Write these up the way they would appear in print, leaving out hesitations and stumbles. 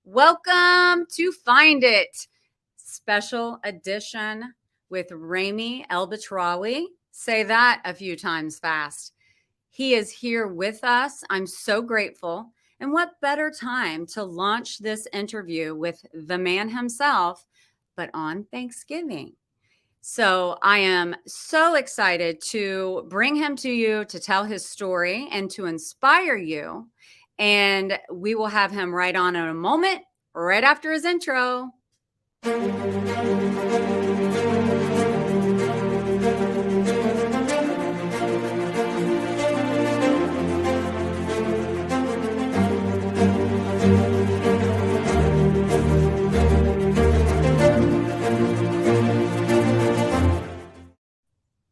Welcome to Find It, special edition with Ramy El-Batrawi. Say that a few times fast. He is here with us. I'm so grateful. And what better time to launch this interview with the man himself, but on Thanksgiving. So I am so excited to bring him to you to tell his story and to inspire you. And we will have him right on in a moment, right after his intro.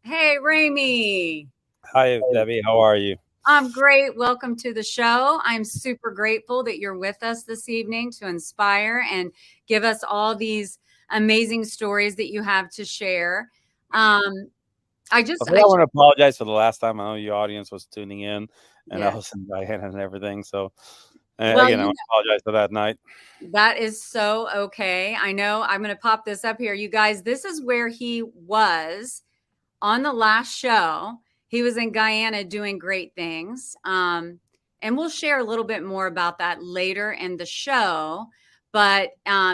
Hey, Ramy. Hi, Debbie. How are you? I'm great. Welcome to the show. I'm super grateful that you're with us this evening to inspire and give us all these amazing stories that you have to share. I want to apologize for the last time. I know your audience was tuning in, and Yeah. I was in Guyana and everything. So, Well, again, I want to apologize for that night. That is so okay. I know I'm going to pop this up here. You guys, this is where he was on the last show. He was in Guyana doing great things. And we'll share a little bit more about that later in the show. But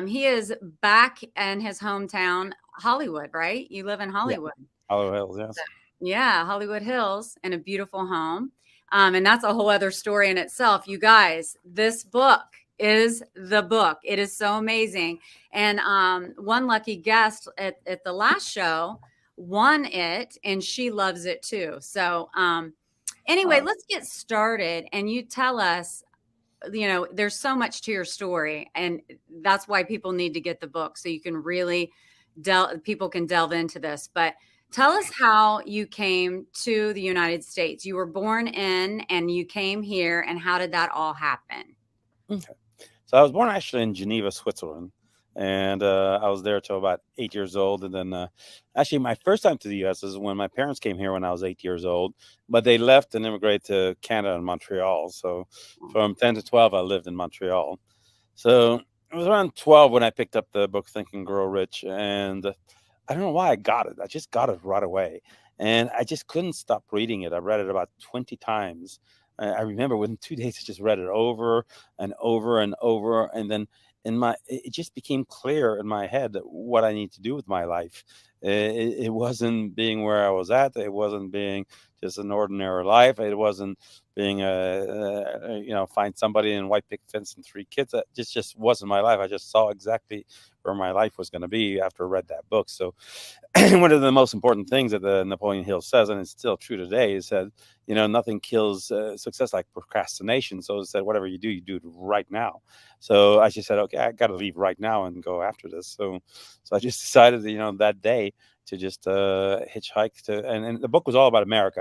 he is back in his hometown, Hollywood, right? You live in Hollywood. Yeah. Hollywood Hills, yes. Yeah, Hollywood Hills, in a beautiful home. And that's a whole other story in itself. You guys, this book is the book. It is so amazing. And one lucky guest at the last show won it, and she loves it too. So anyway, let's get started. And you tell us, there's so much to your story, and that's why people need to get the book, so you can really people can delve into this. But tell us how you came to the United States. You were born in, and you came here, and how did that all happen? Okay. So I was born actually in Geneva, Switzerland. And I was there till about 8 years old. And then actually my first time to the U.S. is when my parents came here when I was 8 years old. But they left and immigrated to Canada and Montreal. So from 10 to 12, I lived in Montreal. So it was around 12 when I picked up the book Think and Grow Rich. And I don't know why I got it. I just got it right away. And I just couldn't stop reading it. I read it about 20 times. I remember within 2 days, I just read it over and over and over. And then it just became clear in my head what I need to do with my life. It wasn't being where I was at. It wasn't being just an ordinary life. It wasn't being find somebody in white picket fence and 3 kids. That just wasn't my life. I just saw exactly where my life was going to be after I read that book. So one of the most important things that the Napoleon Hill says, and it's still true today, is that nothing kills success like procrastination. So it said, whatever you do it right now. So I just said, okay, I got to leave right now and go after this. So I just decided, that day to just hitchhike to, and the book was all about America,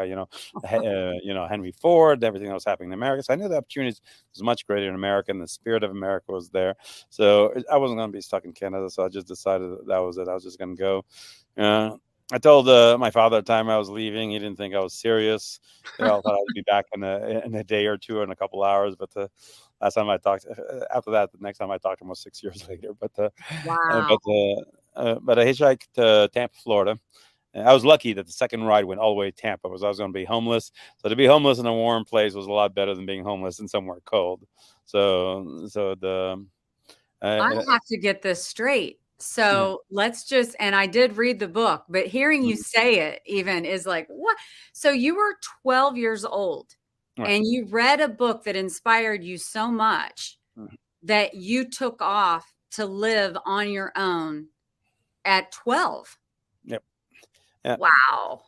Henry Ford, everything that was happening in America. So I knew the opportunities was much greater in America, and the spirit of America was there. So I wasn't going to be stuck in Canada. So I just decided that was it. I was just going to go. I told my father at the time I was leaving. He didn't think I was serious. I thought I'd be back in a day or two, in a couple hours. But last time I talked, after that, the next time I talked to him was 6 years later. But Wow. But I hitchhiked to Tampa, Florida. And I was lucky that the second ride went all the way to Tampa, because I was going to be homeless. So to be homeless in a warm place was a lot better than being homeless in somewhere cold. I have to get this straight. So let's just, and I did read the book, but hearing you say it even is like, what? So you were 12 years old, right, and you read a book that inspired you so much that you took off to live on your own at 12. Yep. Wow.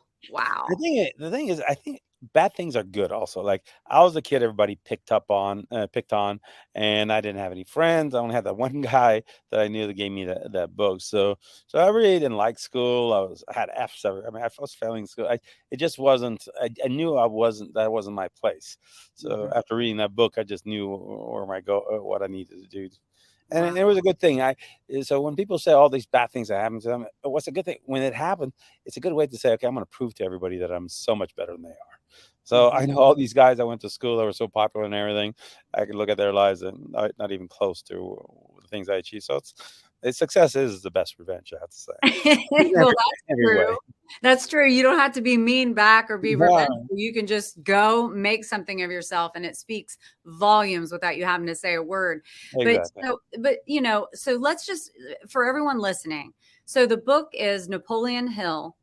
The thing is, I think bad things are good also. Like, I was a kid everybody picked on, and I didn't have any friends. I only had that one guy that I knew that gave me that book. So I really didn't like school. I had F's. I was failing school. It just wasn't. I knew that wasn't my place. So after reading that book, I just knew where I go, what I needed to do. And it was a good thing. So when people say all these bad things that happen to them, what's a good thing? When it happened, it's a good way to say, okay, I'm going to prove to everybody that I'm so much better than they are. So I know all these guys I went to school that were so popular and everything. I could look at their lives and not even close to the things I achieved. So success is the best revenge, I have to say, in Well, that's every true. way. That's true. You don't have to be mean back or be revengeful. No, You can just go make something of yourself, and it speaks volumes without you having to say a word. But exactly. so let's just, for everyone listening. So the book is Napoleon Hill,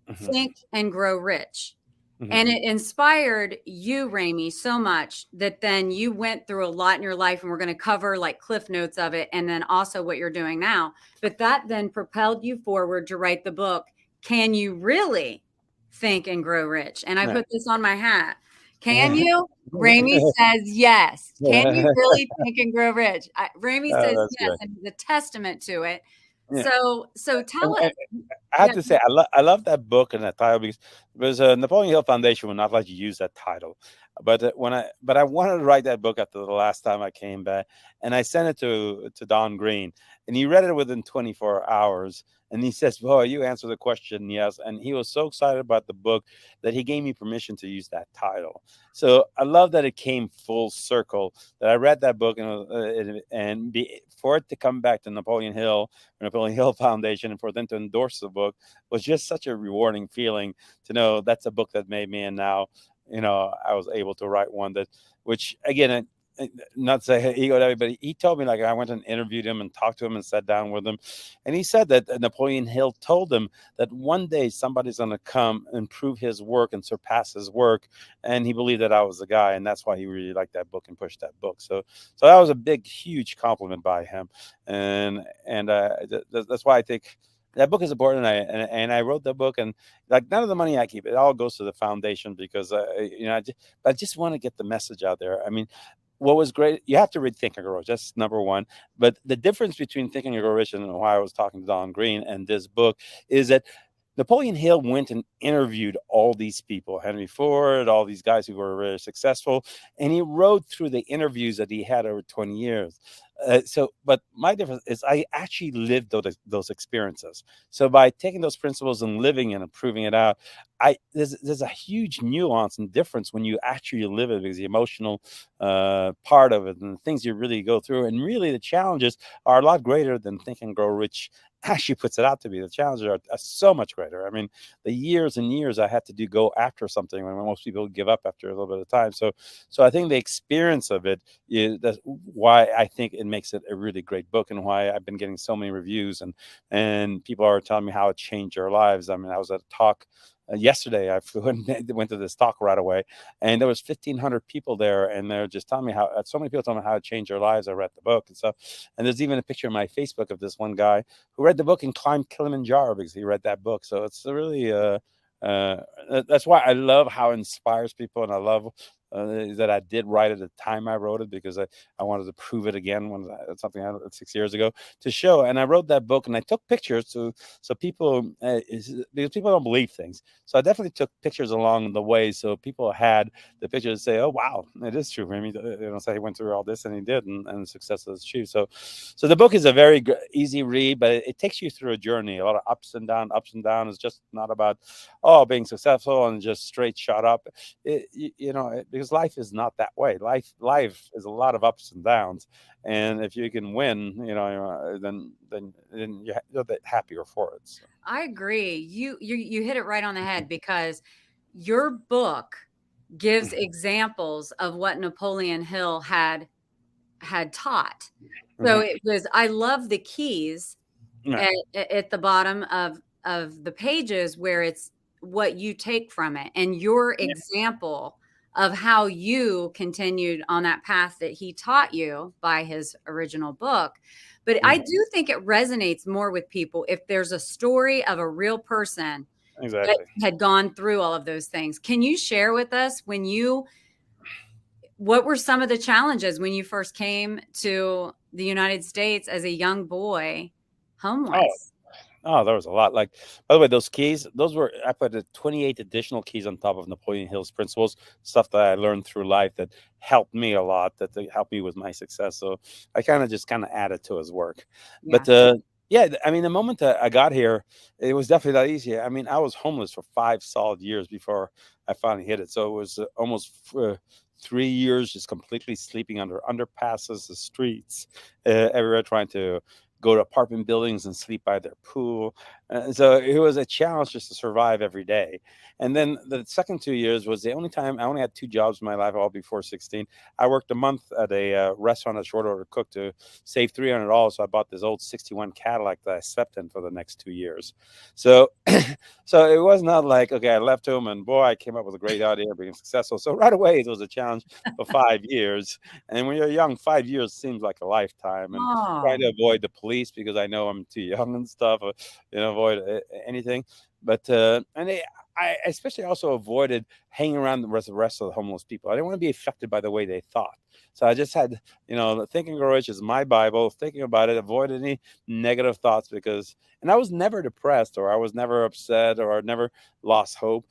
Hmm. Think and Grow Rich. Hmm. And it inspired you, Ramy, so much that then you went through a lot in your life, and we're going to cover like cliff notes of it and then also what you're doing now. But that then propelled you forward to write the book, Can You Really Think and Grow Rich? And I Yeah. put this on my hat. Can you? Ramy says yes. Can you really think and grow rich? Ramy Oh, says that's yes, great. and he's a testament to it. Yeah. So tell us. And I have Yeah. to say, I love that book and that title because Napoleon Hill Foundation would not let you use that title. But I wanted to write that book after the last time I came back, and I sent it to Don Green, and he read it within 24 hours, and he says, "Boy, you answered the question, yes." And he was so excited about the book that he gave me permission to use that title. So I love that it came full circle. That I read that book for it to come back to Napoleon Hill Foundation, and for them to endorse the book was just such a rewarding feeling to know that's a book that made me. And now, I was able to write one which again, not to say ego to everybody, he told me, like, I went and interviewed him and talked to him and sat down with him. And he said that Napoleon Hill told him that one day somebody's going to come and prove his work and surpass his work. And he believed that I was the guy. And that's why he really liked that book and pushed that book. So that was a big, huge compliment by him. And that's why I think that book is important. And I wrote the book, and like none of the money I keep, it all goes to the foundation because I just want to get the message out there. I mean, what was great, you have to read Think and Grow Rich. That's number one. But the difference between Think and Grow Rich and why I was talking to Don Green and this book is that Napoleon Hill went and interviewed all these people, Henry Ford, all these guys who were very successful, and he wrote through the interviews that he had over 20 years. But my difference is I actually lived those experiences. So by taking those principles and living and proving it out, there's a huge nuance and difference when you actually live it, because the emotional part of it and the things you really go through, and really the challenges are a lot greater than Think and Grow Rich actually puts it out to be. The challenges are so much greater. I mean, the years and years I had to go after something when most people give up after a little bit of time. So I think the experience of it is that's why I think it makes it a really great book, and why I've been getting so many reviews, and people are telling me how it changed their lives. I mean, I was at a talk yesterday. I flew and went to this talk right away, and there was 1,500 people there, and they're just telling me how so many people telling me how it changed their lives. I read the book and stuff, and there's even a picture on my Facebook of this one guy who read the book and climbed Kilimanjaro because he read that book. So it's really that's why I love how it inspires people, and I love that I did write it at the time I wrote it, because I wanted to prove it again when something I 6 years ago to show. And I wrote that book, and I took pictures so people because people don't believe things. So I definitely took pictures along the way, so people had the pictures to say, "Oh wow, it is true." I mean, say he went through all this, and he did, and success is achieved. So the book is a very easy read, but it takes you through a journey, a lot of ups and downs. Ups and downs. It's just not about being successful and just straight shot up. Because life is not that way. Life is a lot of ups and downs, and if you can win, then you're a bit happier for it. So. I agree. You hit it right on the head, because your book gives examples of what Napoleon Hill had taught. So Hmm. it was, I love the keys Yeah, at the bottom of the pages, where it's what you take from it and your yeah, example of how you continued on that path that he taught you by his original book. But I mhm, do think it resonates more with people if there's a story of a real person that exactly. had gone through all of those things. Can you share with us what were some of the challenges when you first came to the United States as a young boy, Oh, homeless? there was a lot. Like, by the way, those keys, I put 28 additional keys on top of Napoleon Hill's principles, stuff that I learned through life that helped me a lot, that they helped me with my success. So I kind of added to his work. But Yeah. Yeah, I mean, the moment that I got here, it was definitely not easy. I mean, I was homeless for 5 solid years before I finally hit it. So it was almost 3 years just completely sleeping under underpasses, the streets, everywhere, trying to go to apartment buildings and sleep by their pool. So it was a challenge just to survive every day. And then the second 2 years was the only time I only had two jobs in my life, all before 16. I worked a month at a restaurant as short order cook to save $300. So I bought this old 61 Cadillac that I slept in for the next 2 years. So, so it was not like, okay, I left home and boy, I came up with a great idea of being successful. So right away, it was a challenge for 5 years. And when you're young, 5 years seems like a lifetime. And trying Oh, to avoid the police because I know I'm too young and stuff, avoid anything. But, I especially also avoided hanging around the rest of the homeless people. I didn't want to be affected by the way they thought. So I just had, Think and Grow Rich is my Bible, thinking about it, avoid any negative thoughts and I was never depressed or I was never upset or I never lost hope.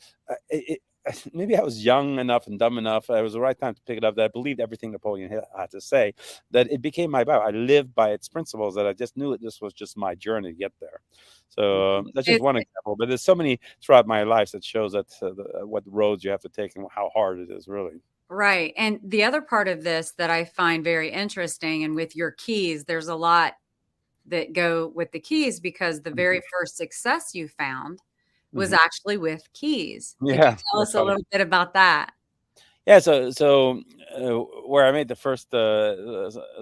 Maybe I was young enough and dumb enough. It was the right time to pick it up that I believed everything Napoleon Hill had to say, that it became my Bible. I lived by its principles, that I just knew that this was just my journey to get there. So that's just it, one example, but there's so many throughout my life that shows that what roads you have to take and how hard it is, really. right. And the other part of this that I find very interesting, and with your keys, there's a lot that go with the keys because the Mhm. very first success you found was Mhm. actually with keys. Could you Yeah, tell that's us a funny. little bit about that? Yeah, where I made the first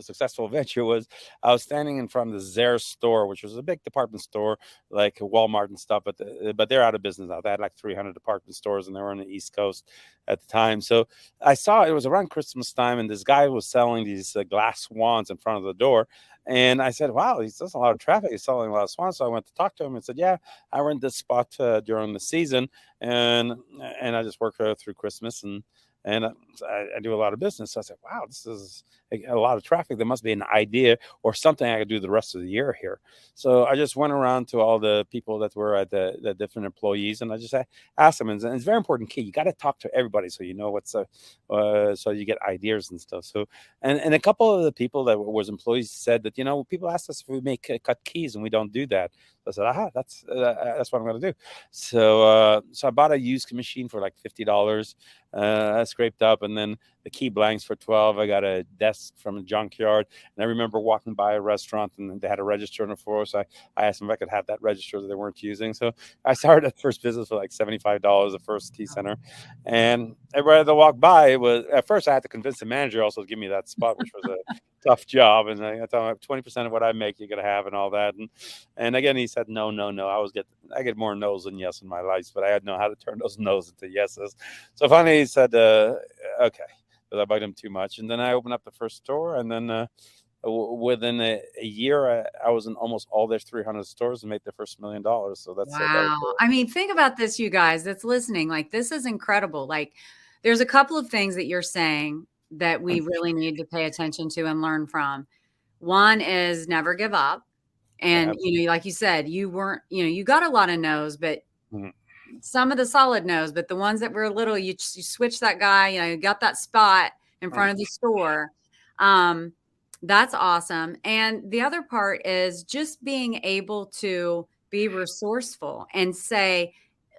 successful venture was I was standing in front of the Zare store, which was a big department store like Walmart and stuff, but they're out of business now. They had like 300 department stores, and they were on the East Coast at the time. So I saw it was around Christmas time, and this guy was selling these glass swans in front of the door. And I said, "Wow, he's does a lot of traffic. He's selling a lot of swans." So I went to talk to him and said, "Yeah, I rent this spot during the season, and I just work through Christmas and I do a lot of business." So I said, "Wow, this is a lot of traffic. There must be an idea or something I could do the rest of the year here." So I just went around to all the people that were at the different employees, and I just asked them. And it's a very important key. You got to talk to everybody so you know so you get ideas and stuff. So and a couple of the people that was employees said that people ask us if we make cut keys and we don't do that. So I said, "Aha, that's what I'm going to do." So I bought a used machine for like $50. I scraped up, and then the key blanks for 12. I got a desk from a junkyard, and I remember walking by a restaurant, and they had a register on the floor. So I asked them if I could have that register that they weren't using. So I started at first business for like $75, the first key center, and everybody that walked by was at first I had to convince the manager also to give me that spot, which was a tough job. And I told him 20% of what I make you're gonna have and all that. And again he said no, no, no. I get more no's than yes in my life, but I had to know how to turn those no's into yeses. So finally he said, okay, because I bugged him too much. And then I opened up the first store, and then within a year, I was in almost all their 300 stores and made the first $1 million. So that was Wow. I mean, think about this, you guys that's listening. Like, this is incredible. Like, there's a couple of things that you're saying that we really need to pay attention to and learn from. One is never give up. yeah, And, like you said, you weren't, you got a lot of no's, but mhm, some of the solid no's, but the ones that were little, you switch that guy, you got that spot in front of the store. Um, that's awesome. And the other part is just being able to be resourceful and say,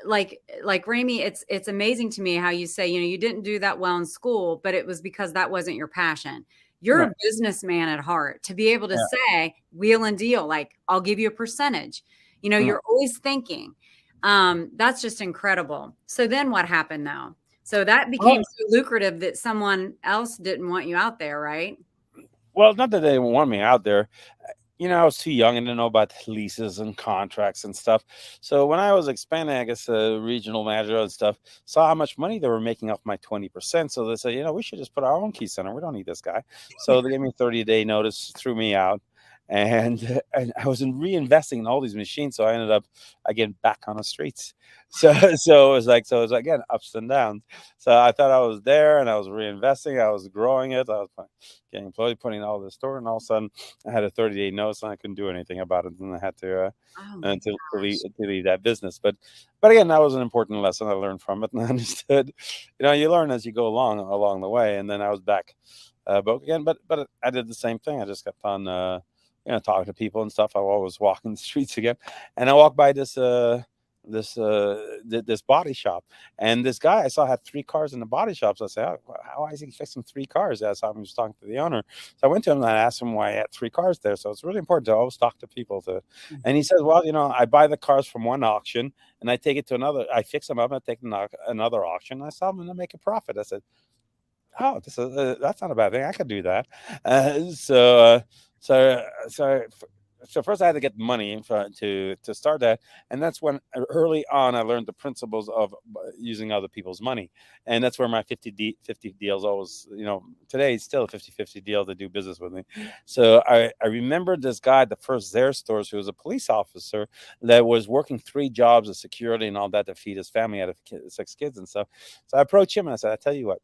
like Ramy, it's amazing to me how you say, you didn't do that well in school, but it was because that wasn't your passion. You're right, a businessman at heart to be able to yeah, say wheel and deal, like I'll give you a percentage. right. You're always thinking. That's just incredible. So then what happened now? So that became Well, so lucrative that someone else didn't want you out there, right? well, not that they didn't want me out there. I was too young and didn't know about leases and contracts and stuff. So when I was expanding, I guess regional manager and stuff, saw how much money they were making off my 20%. So they said, we should just put our own key center. We don't need this guy. So they gave me a 30-day notice, threw me out. And I was reinvesting in all these machines. So I ended up again back on the streets. So so it was again ups and downs. So I thought I was there and I was reinvesting, I was growing it, I was getting employed, putting all this store, and all of a sudden I had a 30-day notice and I couldn't do anything about it, and I had Oh my gosh. to leave that business. But again, that was an important lesson I learned from it, and I understood. You learn as you go along the way, and then I was back broke again. But I did the same thing. I just kept on talking to people and stuff. I was walking the streets again, and I walked by this body shop, and this guy I saw had 3 cars in the body shop. So I said, how is he fixing 3 cars? I saw him just talking to the owner. So I went to him and I asked him why he had 3 cars there. So it's really important to always talk to people. And he says, well, I buy the cars from one auction and I take it to another. I fix them up and I take them to another auction. And I sell them and I make a profit. I said, oh, that's not a bad thing. I could do that. Uh, so, uh, so, so, so first I had to get money to start that, and that's when early on I learned the principles of using other people's money, and that's where my 50 deals always, today it's still a 50-50 deal to do business with me. So I remember this guy, the first Zare stores, who was a police officer that was working 3 jobs of security and all that to feed his family. He had 6 kids and stuff. So I approached him and I said, I tell you what,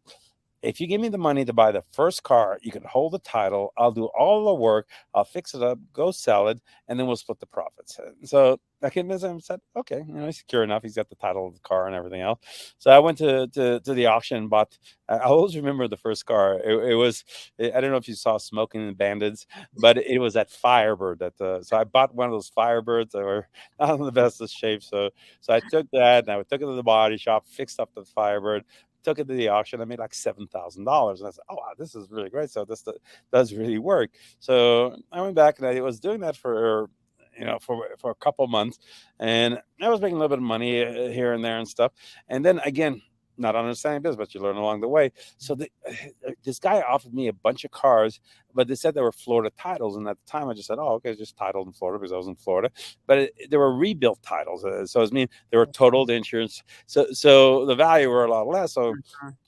if you give me the money to buy the first car, you can hold the title. I'll do all the work. I'll fix it up, go sell it, and then we'll split the profits. So I convinced him and said, okay, he's secure enough. He's got the title of the car and everything else. So I went to the auction and bought. I always remember the first car. It was, I don't know if you saw Smoking and Bandits, but it was that Firebird. So I bought one of those Firebirds that were not in the best of shape. So I took that and I took it to the body shop, fixed up the Firebird, took it to the auction. I made like $7,000, and I said, "Oh, wow, this is really great. So this does really work." So I went back and I was doing that for a couple months, and I was making a little bit of money here and there and stuff. And then again, not understanding this, but you learn along the way. So this guy offered me a bunch of cars, but they said they were Florida titles. And at the time I just said, oh, okay, just titled in Florida because I was in Florida. But they were rebuilt titles. So it means they were totaled insurance. So the value were a lot less. So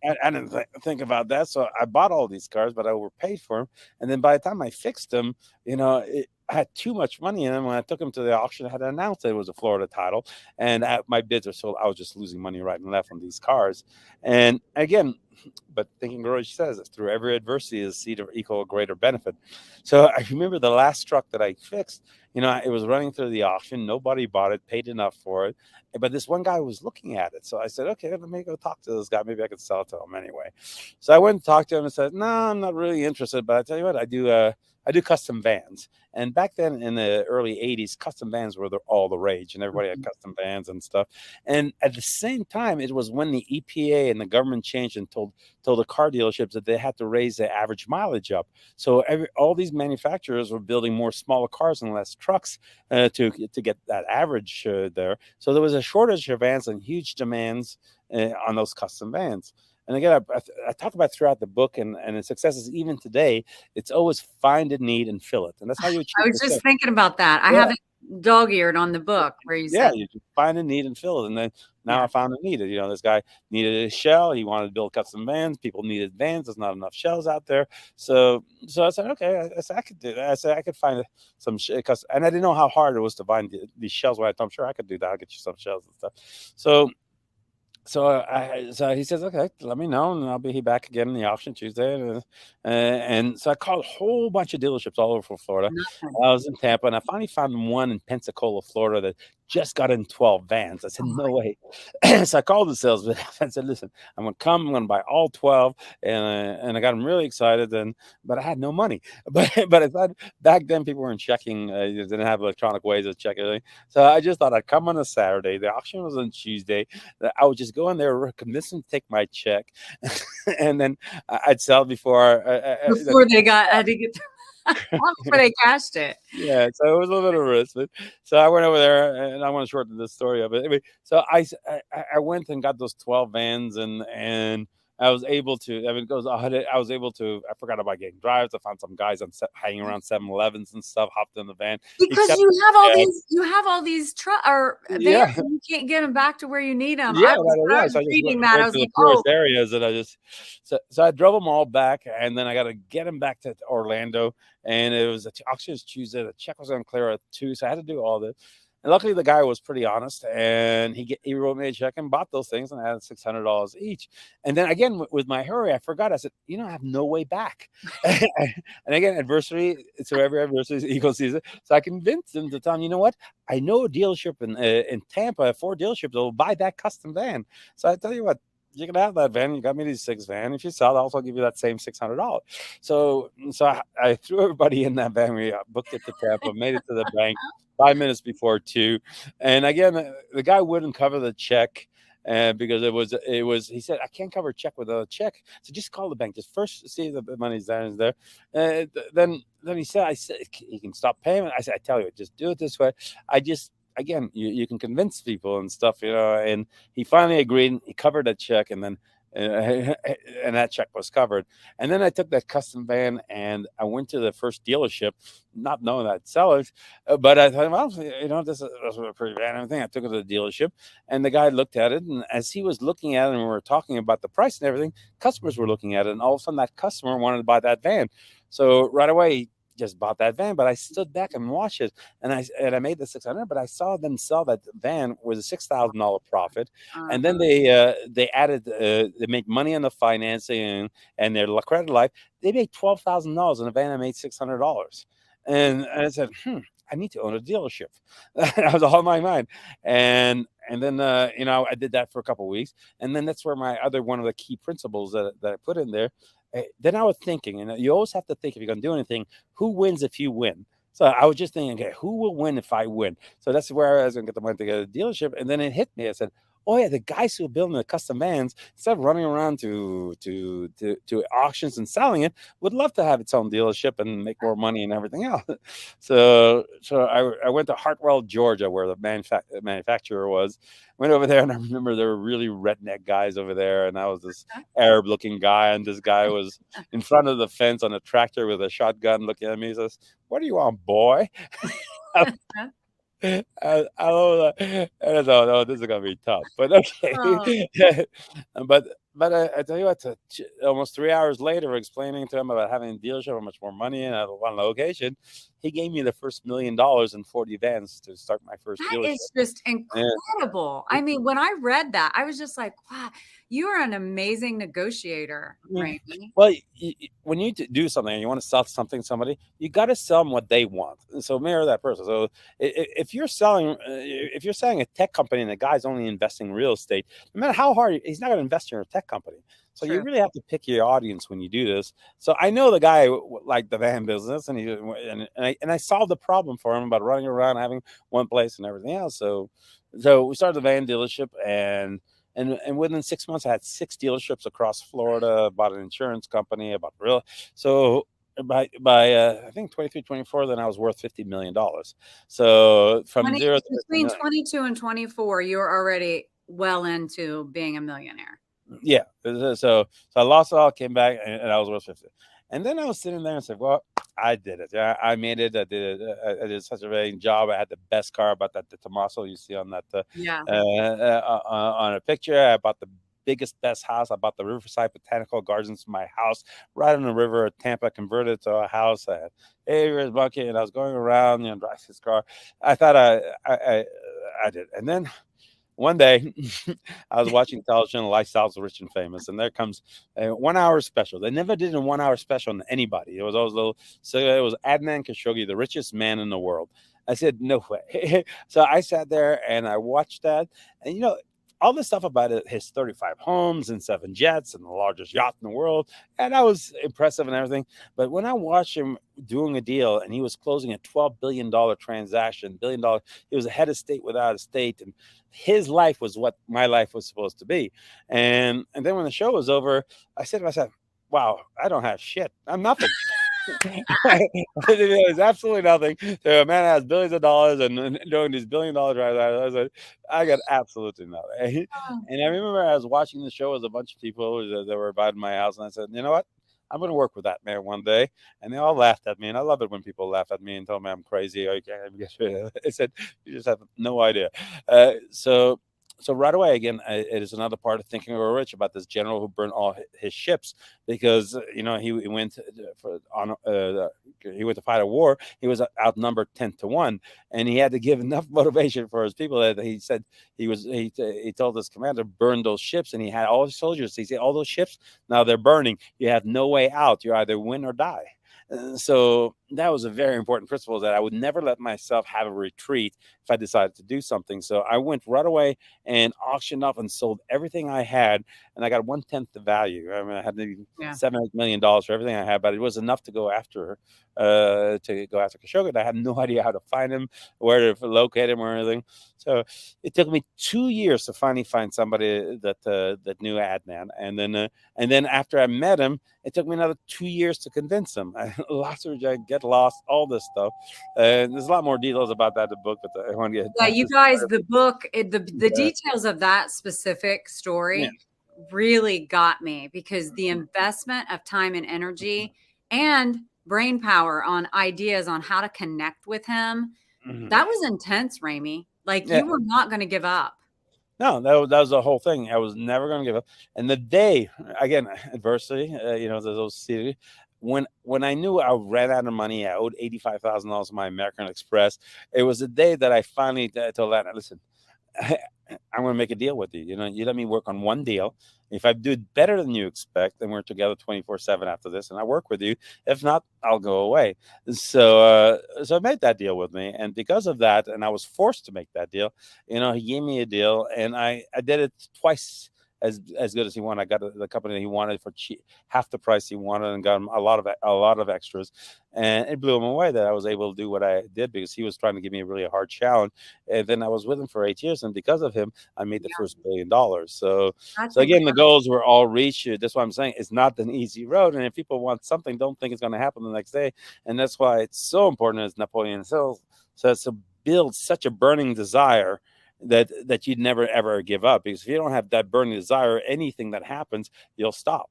I didn't think about that. So I bought all these cars, but I overpaid for them. And then by the time I fixed them, I had too much money in them. When I took them to the auction, I had to announce that it was a Florida title, and my bids are sold. I was just losing money right and left on these cars. And again, but thinking George says, through every adversity is a seed of equal or greater benefit. So I remember the last truck that I fixed, it was running through the auction. Nobody bought it, paid enough for it. But this one guy was looking at it. So I said, okay, let me go talk to this guy. Maybe I could sell it to him anyway. So I went and talked to him and said, no, I'm not really interested. But I tell you what, I do custom vans. And back then in the early 80s, custom vans were all the rage, and everybody had custom vans and stuff. And at the same time, it was when the EPA and the government changed and told the car dealerships that they had to raise the average mileage up. So all these manufacturers were building more smaller cars and less trucks to get that average there. So there was a shortage of vans and huge demands on those custom vans. And again, I talk about throughout the book and its successes even today. It's always find a need and fill it, and that's how you achieve. I was just thinking about that. I have it dog-eared on the book where you said, you just find a need and fill it. And then now I found a need. This guy needed a shell. He wanted to build custom vans. People needed vans. There's not enough shells out there. So I said, okay, I said I could do that. I said I could find some and I didn't know how hard it was to find these shells. When I'm sure I could do that. I'll get you some shells and stuff. So he says, okay, let me know, and I'll be back again in the auction Tuesday. And so I called a whole bunch of dealerships all over Florida. I was in Tampa, and I finally found one in Pensacola, Florida, that just got in 12 vans. I said, no way. So I called the salesman and said, listen, I'm going to come. I'm going to buy all 12. And I got them really excited, but I had no money. But I thought back then people weren't checking. You didn't have electronic ways of checking everything. So I just thought I'd come on a Saturday. The auction was on Tuesday. I would just go in there, convince them to take my check, and then I'd sell before they had to get before they cashed it. Yeah, so it was a little bit of a risk. So I went over there, and I want to shorten this story up. But anyway, so I went and got those 12 vans, and I was able to. I mean, I was able to. I forgot about getting drives. I found some guys hanging around 7-Elevens and stuff. Hopped in the van because you have all these trucks or vans. Yeah. You can't get them back to where you need them. Yeah, I was reading that. I was like, oh, areas that I just. So I drove them all back, and then I got to get them back to Orlando. And it was the auction was Tuesday. The check was unclear at 2, so I had to do all this. And luckily, the guy was pretty honest, and he wrote me a check and bought those things, and I had $600 each. And then again, with my hurry, I forgot. I said, I have no way back. And again, adversity. So every adversity equals season. So I convinced him to tell him, you know what? I know a dealership in Tampa, 4 dealerships that will buy that custom van. So I tell you what. you can have that van. You got me these 6 van. If you sell it, I'll also give you that same $600. So I threw everybody in that van. We booked it to Tampa, made it to the bank 5 minutes before 2. And again, the guy wouldn't cover the check. Because he said, I can't cover a check with a check. So just call the bank. Just first see if the money's there. Is there. Then he said, I said, you can stop payment. I said, I tell you, just do it this way. I just, again, you can convince people and stuff, and he finally agreed. He covered that check, and then and that check was covered. And then I took that custom van and I went to the first dealership, not knowing that I'd sell it. But I thought, well, this is a pretty van and everything. I took it to the dealership, and the guy looked at it. And as he was looking at it, and we were talking about the price and everything, customers were looking at it. And all of a sudden, that customer wanted to buy that van. So right away, he just bought that van. But I stood back and watched it, and I made the 600. But I saw them sell that van with a $6,000 profit, and then they added they make money on the financing and their credit life. They made $12,000 in a van. I made $600, and I said, I need to own a dealership. That was all in my mind, and then I did that for a couple of weeks, and then that's where my other one of the key principles that I put in there. Then I was thinking, and you always have to think if you're going to do anything, who wins if you win. So I was just thinking, okay, who will win if I win? So that's where I was going to get the money to get a dealership. And then it hit me. I said, oh yeah, the guys who are building the custom vans, instead of running around to auctions and selling it, would love to have its own dealership and make more money and everything else. So I went to Hartwell, Georgia, where the manufacturer was. Went over there, and I remember there were really redneck guys over there, and I was this Arab-looking guy, and this guy was in front of the fence on a tractor with a shotgun, looking at me. He says, "What do you want, boy?" I love that. And I thought, oh, this is gonna be tough, but Oh, okay. but I tell you what, almost 3 hours later, explaining to him about having a dealership, how much more money and at one location, he gave me the first $1 million and 40 vans to start my first that dealership. is just And incredible. I mean, when I read that, I was just like, wow, you are an amazing negotiator, yeah. Ramy. Well, when you do something and you want to sell something to somebody, you got to sell them what they want. And so mirror that person. So if you're selling a tech company and the guy's only investing in real estate, no matter how hard, he's not going to invest in your tech company. So you True. really have to pick your audience when you do this. So I know the guy like the van business, and I solved the problem for him about running around having one place and everything else. So we started the van dealership, and within 6 months, I had 6 dealerships across Florida. Bought an insurance company. About real. So by I think 23, 24, then I was worth $50 million. So from 20, zero to 50 between million. 22 and 24, you're already well into being a millionaire. Yeah. So I lost it all, came back, and I was worth 50. And then I was sitting there and said, well, I did it. Yeah, I made it. I did it. I did such a amazing job. I had the best car. I bought that the Tomaso you see on that Yeah. on a picture. I bought the biggest, best house. I bought the Riverside Botanical Gardens in my house right on the river at Tampa, converted it to a house. I had acres bucket, and I was going around, driving his car. I thought I did. And then one day I was watching television, Lifestyles of Rich and Famous, and there comes a 1 hour special. They never did a 1 hour special on anybody. It was always little. So it was Adnan Khashoggi, the richest man in the world. I said, no way. So I sat there and I watched that, and all this stuff about it, his 35 homes and 7 jets and the largest yacht in the world. And that was impressive and everything. But when I watched him doing a deal and he was closing a $12 billion transaction, he was a head of state without a state. And his life was what my life was supposed to be. And then when the show was over, I said to myself, wow, I don't have shit. I'm nothing. There's absolutely nothing. So a man has billions of dollars and doing these $1 billion drives. I was like, I got absolutely nothing. Oh, And I remember I was watching the show with a bunch of people that were invited my house, and I said, you know what? I'm going to work with that man one day. And they all laughed at me, and I love it when people laugh at me and tell me I'm crazy or you can't even get rid of it. I said, you just have no idea. So right away, again, it is another part of Thinking Grow Rich about this general who burned all his ships because he went he went to fight a war. He was outnumbered 10-1, and he had to give enough motivation for his people that he said he told his commander burn those ships, and he had all his soldiers. He said all those ships now they're burning. You have no way out. You either win or die. So that was a very important principle, that I would never let myself have a retreat if I decided to do something. So I went right away and auctioned off and sold everything I had, and I got 1/10 the value. I mean, I had maybe Yeah. $7-8 million for everything I had, but it was enough to go after Khashoggi. I had no idea how to find him, where to locate him, or anything. So it took me 2 years to finally find somebody that knew Adnan, and then after I met him, it took me another 2 years to convince him. Lots of get lost, all this stuff. And there's a lot more details about that in the book, but I want to get Yeah, not you just guys, the book, the yeah, details of that specific yeah. story really got me, because the investment of time and energy and brain power on ideas on how to connect with him, Mhm. that was intense, Ramy. Like, Yeah. you were not going to give up. No, that was the whole thing. I was never going to give up. And the day, again, adversity, those when I knew I ran out of money, I owed $85,000 to my American Express. It was the day that I finally told Lana, listen, I'm going to make a deal with you. You let me work on one deal. If I do it better than you expect, then we're together 24/7 after this, and I work with you. If not, I'll go away. So I made that deal with me, and because of that, and I was forced to make that deal. He gave me a deal, and I did it twice as good as he wanted. I got the company that he wanted for half the price he wanted, and got him a lot of extras, and it blew him away that I was able to do what I did, because he was trying to give me a really hard challenge. And then I was with him for 8 years, and because of him, I made the Yeah, first $1 billion. So, that's so again, the incredible. goals were all reached. That's why I'm saying it's not an easy road. And if people want something, don't think it's going to happen the next day. And that's why it's so important, as Napoleon Hill says, to build such a burning desire that you'd never ever give up. Because if you don't have that burning desire, anything that happens, you'll stop.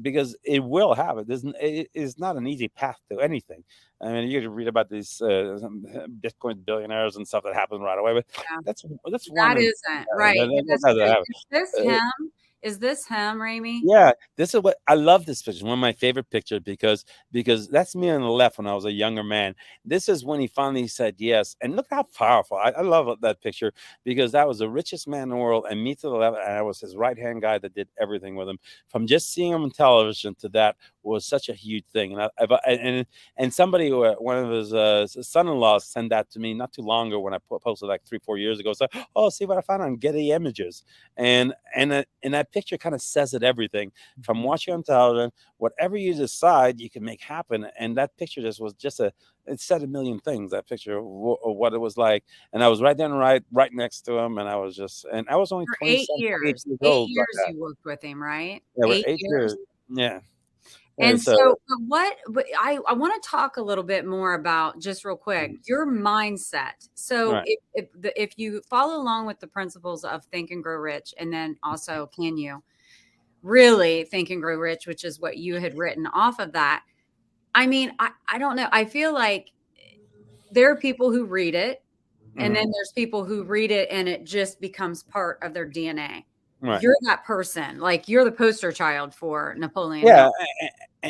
Because it will happen. It is not an easy path to anything. I mean, you read about these Bitcoin billionaires and stuff that happen right away, but Yeah, that's one that in isn't right. that That's doesn't right. happen. Is this Uh, him? Is this him, Ramy? yeah, this is what I love. This picture, one of my favorite pictures, because that's me on the left when I was a younger man. This is when he finally said yes, and look how powerful. I love that picture, because that was the richest man in the world, and me to the left, and I was his right hand guy that did everything with him. From just seeing him on television to that was such a huge thing. And somebody, one of his son-in-laws, sent that to me not too long ago when I posted like 3-4 years ago. So, oh, see what I found on Getty Images, and that picture kind of says it everything. From watching on television, whatever you decide, you can make happen. And that picture it said a million things. That picture of what it was like, and I was right there, right next to him, and I was only For 27, 28 years eight old by years that. you worked with him, right? Yeah, we're 8 years. 8 years. Yeah, and And so so, but I want to talk a little bit more about, just real quick, your mindset. So right. if you follow along with the principles of Think and Grow Rich, and then also, can you really Think and Grow Rich, which is what you had written off of that. I mean, I don't know. I feel like there are people who read it, and then Mhm. there's people who read it and it just becomes part of their DNA. Right. You're that person. Like, you're the poster child for Napoleon Yeah, Hill.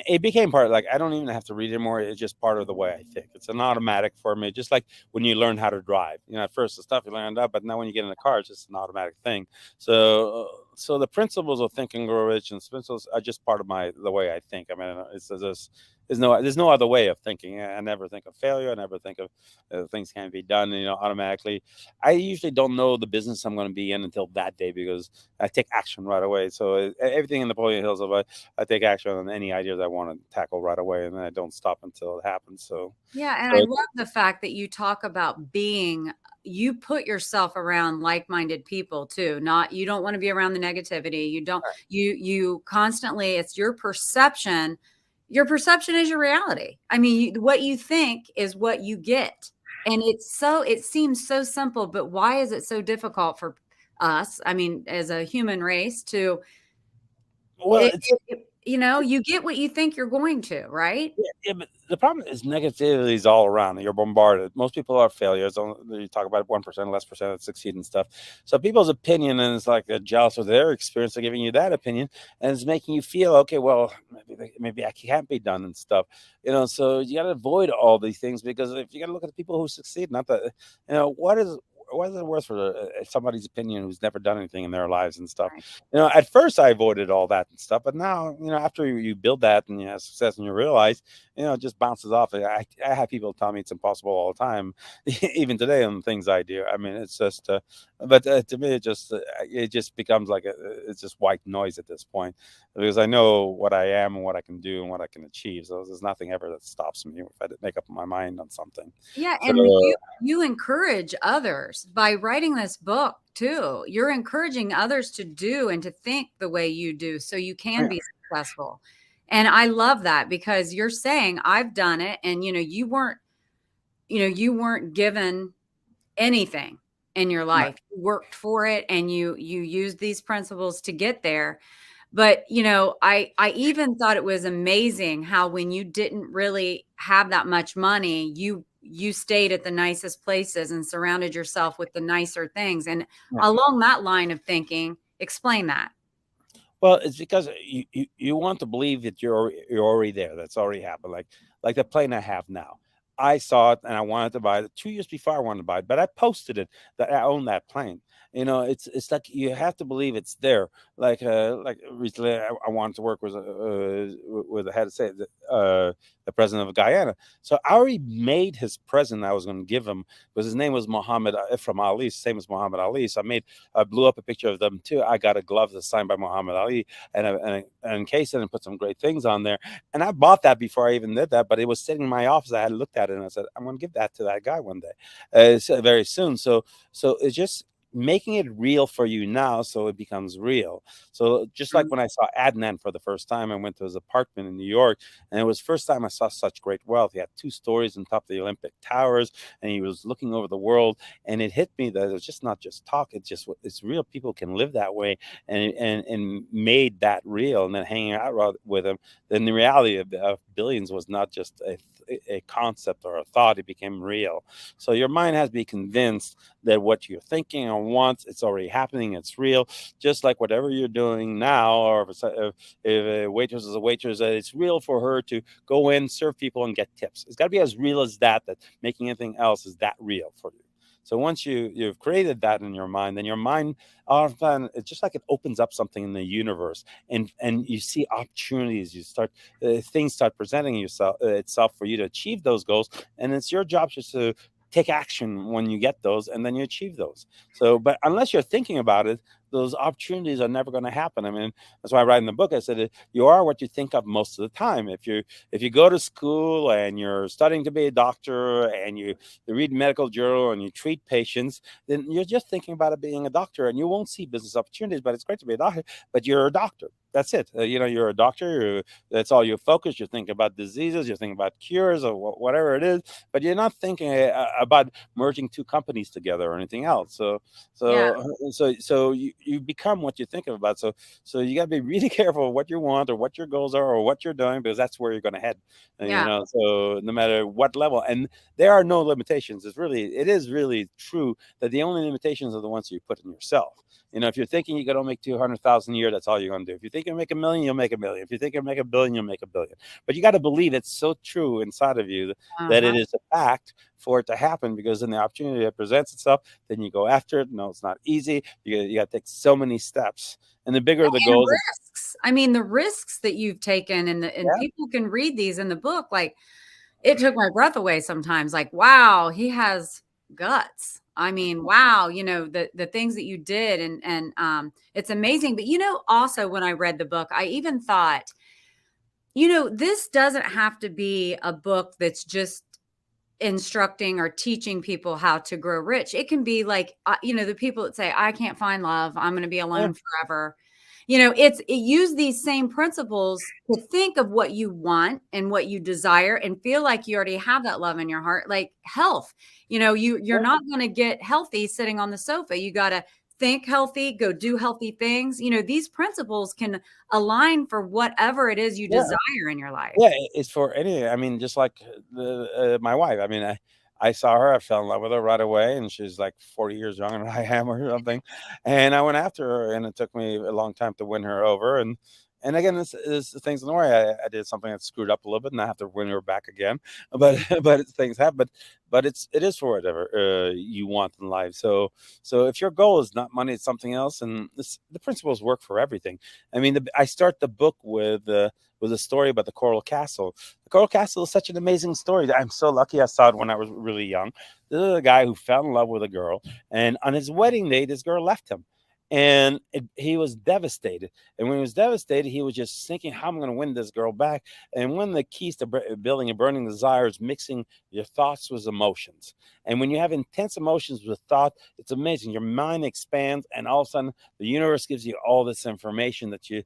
it became part, like, I don't even have to read it anymore. It's just part of the way I think. It's an automatic for me, just like when you learn how to drive. At first the stuff you learned up, but now when you get in the car, it's just an automatic thing. So the principles of Think and Grow Rich and principles are just part of the way I think. I mean, there's no other way of thinking. I never think of failure. I never think of things can't be done, automatically. I usually don't know the business I'm going to be in until that day, because I take action right away. So everything in Napoleon Hill is about, I take action on any ideas I want to tackle right away, and then I don't stop until it happens. Yeah, and I So love the fact that you talk about you put yourself around like-minded people too. Not, you don't want to be around the negativity. You don't, you constantly, it's your perception. Your perception is your reality. I mean, what you think is what you get. And it seems so simple, but why is it so difficult for us? I mean, as a human race to, well, it's you get what you think you're going to, right? yeah, but the problem is negativity is all around. You're bombarded. Most people are failures. You talk about 1%, less percent that succeed and stuff. So people's opinion, and it's like a jealous of their experience. They're giving you that opinion, and it's making you feel, okay, well, maybe I can't be done and stuff. So you got to avoid all these things, because if you got to look at the people who succeed, not that, what is what is it worth for somebody's opinion who's never done anything in their lives and stuff? Right. At first I avoided all that and stuff, but now, after you build that and you have success and you realize, it just bounces off. I have people tell me it's impossible all the time, even today on things I do. I mean, it's just, but to me, it just becomes like it's just white noise at this point, because I know what I am and what I can do and what I can achieve. So there's nothing ever that stops me if I did make up my mind on something. Yeah, So and you encourage others by writing this book too. You're encouraging others to do and to think the way you do so you can yeah, be successful. And I love that because you're saying I've done it and you weren't given anything in your right, life. You worked for it and you used these principles to get there. But, I even thought it was amazing how when you didn't really have that much money, you stayed at the nicest places and surrounded yourself with the nicer things. And yeah. along that line of thinking, explain that. Well, it's because you want to believe that you're already there. That's already happened. Like the plane I have now. I saw it and I wanted to buy it 2 years before I wanted to buy it, but I posted it that I own that plane. It's like you have to believe it's there. Like recently, I wanted to work with the head of state, the president of Guyana. So I already made his present I was going to give him, because his name was Muhammad from Ali, same as Muhammad Ali. So I blew up a picture of them too. I got a glove that's signed by Muhammad Ali, and encased it and put some great things on there. And I bought that before I even did that, but it was sitting in my office. I had looked at it and I said, I'm going to give that to that guy one day, very soon. So it's just making it real for you now, so it becomes real. So just like Mhm. when I saw Adnan for the first time, I went to his apartment in New York, and it was the first time I saw such great wealth. He had 2 stories on top of the Olympic towers, and he was looking over the world. And it hit me that it's just not just talk; it's real. People can live that way, and made that real. And then hanging out with him, then the reality of billions was not just a concept or a thought; it became real. So your mind has to be convinced that what you're thinking or wants, it's already happening, it's real. Just like whatever you're doing now, or if a waitress is a waitress, that it's real for her to go in, serve people, and get tips. It's got to be as real as that. That making anything else is that real for you. So once you've created that in your mind, then your mind often, it's just like it opens up something in the universe, and you see opportunities. You start things start presenting itself for you to achieve those goals, and it's your job just to take action when you get those, and then you achieve those. So, but unless you're thinking about it, those opportunities are never going to happen. I mean, that's why I write in the book. I said, you are what you think of most of the time. If you go to school and you're studying to be a doctor, and you read medical journal and you treat patients, then you're just thinking about it being a doctor, and you won't see business opportunities. But it's great to be a doctor, but you're a doctor. That's it. You're a doctor. That's all you focus. You're thinking about diseases. You're thinking about cures or whatever it is, but you're not thinking about merging two companies together or anything else. Yeah. So you become what you think about. So you got to be really careful of what you want or what your goals are or what you're doing, because that's where you're going to head. Yeah. So no matter what level, and there are no limitations. It is really true that the only limitations are the ones you put in yourself. If you're thinking you can only make 200,000 a year, that's all you're going to do. If you think you'll make a million, you'll make a million. If you think you'll make a billion, you'll make a billion. But you got to believe it's so true inside of you that Uh-huh. it is a fact for it to happen, because then the opportunity that presents itself, then you go after it. No, it's not easy. You got to take so many steps, and the bigger the And goals. risks. I mean, the risks that you've taken and Yeah, people can read these in the book, like it took my breath away sometimes. Like, wow, he has guts. I mean, wow, the things that you did and it's amazing. But also when I read the book, I even thought, this doesn't have to be a book that's just instructing or teaching people how to grow rich. It can be like, the people that say, I can't find love, I'm going to be yeah, alone forever. It use these same principles to think of what you want and what you desire and feel like you already have that love in your heart, like health. You're yeah, not going to get healthy sitting on the sofa. You got to think healthy, go do healthy things. These principles can align for whatever it is you yeah. desire in your Yeah, life. it's for any. I mean, just like my wife. I mean, I saw her, I fell in love with her right away, and she's like 40 years younger than I am, or something. And I went after her, and it took me a long time to win her over. And again, this is the things in the way. I did something that screwed up a little bit, and I have to win her back again. But but things happen. But it is for whatever you want in life. So if your goal is not money, it's something else, and the principles work for everything. I mean, I start the book with a story about the Coral Castle. The Coral Castle is such an amazing story. I'm so lucky I saw it when I was really young. This is a guy who fell in love with a girl, and on his wedding day, this girl left him. And he was devastated. And when he was devastated, he was just thinking, how am I going to win this girl back? And one of the keys to building a burning desire is mixing your thoughts with emotions. And when you have intense emotions with thought, it's amazing. Your mind expands, and all of a sudden, the universe gives you all this information that you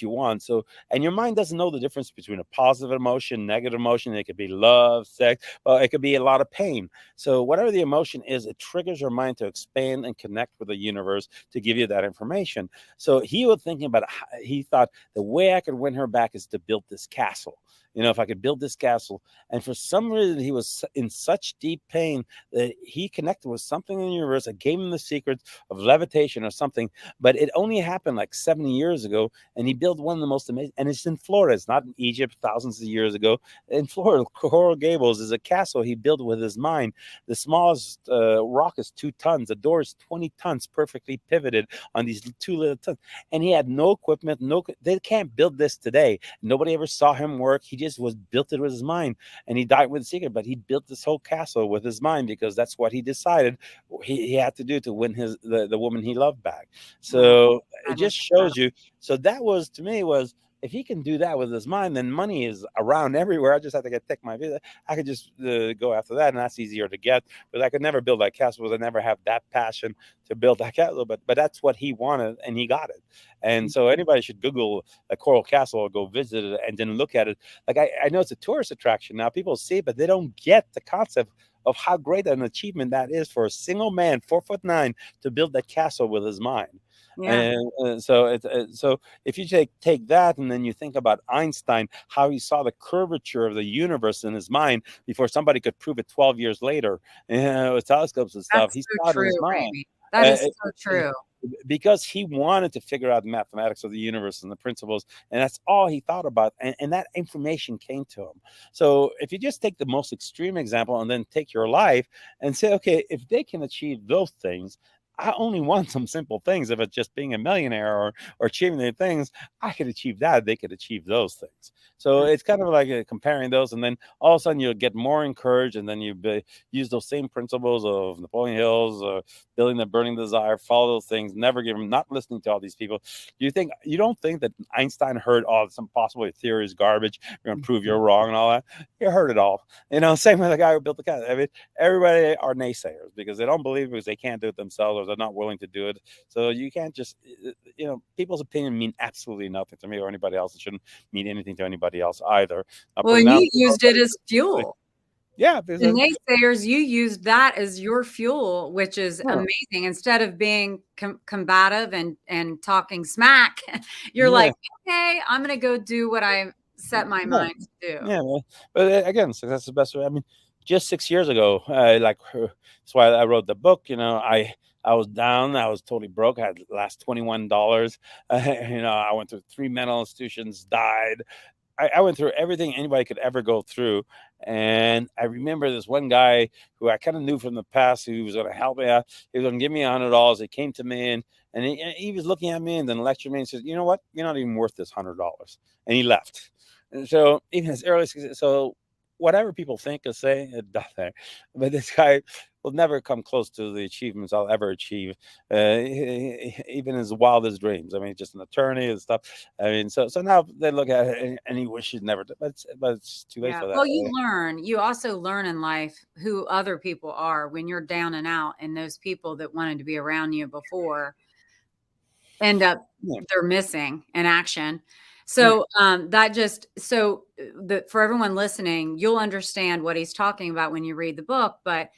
want. So, and your mind doesn't know the difference between a positive emotion, negative emotion. It could be love, sex, or it could be a lot of pain. So whatever the emotion is, it triggers your mind to expand and connect with the universe to give you that information. So he was thinking about, he thought the way I could win her back is to build this castle. If I could build this castle. And for some reason, he was in such deep pain that he connected with something in the universe that gave him the secret of levitation or something. But it only happened like 70 years ago. And he built one of the most amazing, and it's in Florida. It's not in Egypt thousands of years ago. In Florida, Coral Gables is a castle he built with his mind. The smallest rock is 2 tons. The door is 20 tons, perfectly pivoted on these 2 little tons. And he had no equipment. They can't build this today. Nobody ever saw him work. He just was built it with his mind, and he died with a secret. But he built this whole castle with his mind because that's what he decided he had to do to win the woman he loved back. So it just shows you. So that was, to me, was, if he can do that with his mind, then money is around everywhere. I just have to take my visa. I could just go after that, and that's easier to get. But I could never build that castle because I never have that passion to build that castle. But that's what he wanted, and he got it. And so anybody should Google a Coral Castle or go visit it and then look at it. Like I know it's a tourist attraction now. People see it, but they don't get the concept of how great an achievement that is for a single man, 4'9", to build that castle with his mind. Yeah. And so if you take that and then you think about Einstein, how he saw the curvature of the universe in his mind before somebody could prove it 12 years later, with telescopes and stuff. That's He so saw it in true, his mind. Ramy. That is so true. Because he wanted to figure out the mathematics of the universe and the principles, and that's all he thought about, and that information came to him. So if you just take the most extreme example and then take your life and say, okay, if they can achieve those things, I only want some simple things. If it's just being a millionaire or achieving the things, I could achieve that. They could achieve those things. So it's kind of like comparing those, and then all of a sudden you'll get more encouraged, and then use those same principles of Napoleon Hill's building the burning desire, follow those things, never give them, not listening to all these people. You don't think that Einstein heard all some possible theory is garbage, you're going to prove you're wrong and all that? You heard it all. Same with the guy who built the castle. I mean, everybody are naysayers because they don't believe, because they can't do it themselves, or they're not willing to do it. So you can't just, people's opinion mean absolutely nothing to me or anybody else. It shouldn't mean anything to anybody else either. Well, and you used it as fuel. Yeah. The naysayers, you used that as your fuel, which is amazing. Instead of being combative and talking smack, you're like, okay, I'm going to go do what I set my mind to do. Yeah. But again, success is the best way. I mean, just 6 years ago, that's why I wrote the book. I was down. I was totally broke. I had last $21. I went through 3 mental institutions, died. I went through everything anybody could ever go through. And I remember this one guy who I kind of knew from the past, who was going to help me out. He was going to give me $100. He came to me and he was looking at me and then lectured me and said, you know what? You're not even worth this $100. And he left. And so even as early as, so whatever people think or say, it doesn't. But this guy will never come close to the achievements I'll ever achieve, even his wildest dreams. I mean, just an attorney and stuff. I mean, so now they look at it and he wishes never did, but it's too late for that. Well, you also learn in life who other people are when you're down and out, and those people that wanted to be around you before end up, they're missing in action. So for everyone listening, you'll understand what he's talking about when you read the book. But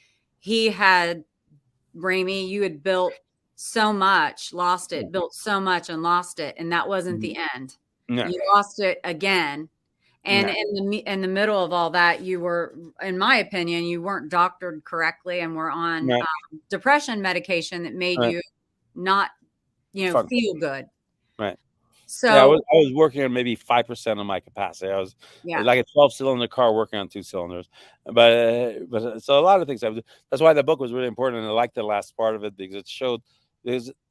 Ramy, you had built so much, lost it, built so much and lost it. And that wasn't the end. No. You lost it again. And in the middle of all that, you were, in my opinion, you weren't doctored correctly and were on depression medication that made you not, feel good. Right. Yeah, So I was working on maybe 5% of my capacity. I was yeah, like a 12-cylinder car working on 2 cylinders. But so a lot of things I was that's why the book was really important, and I liked the last part of it because it showed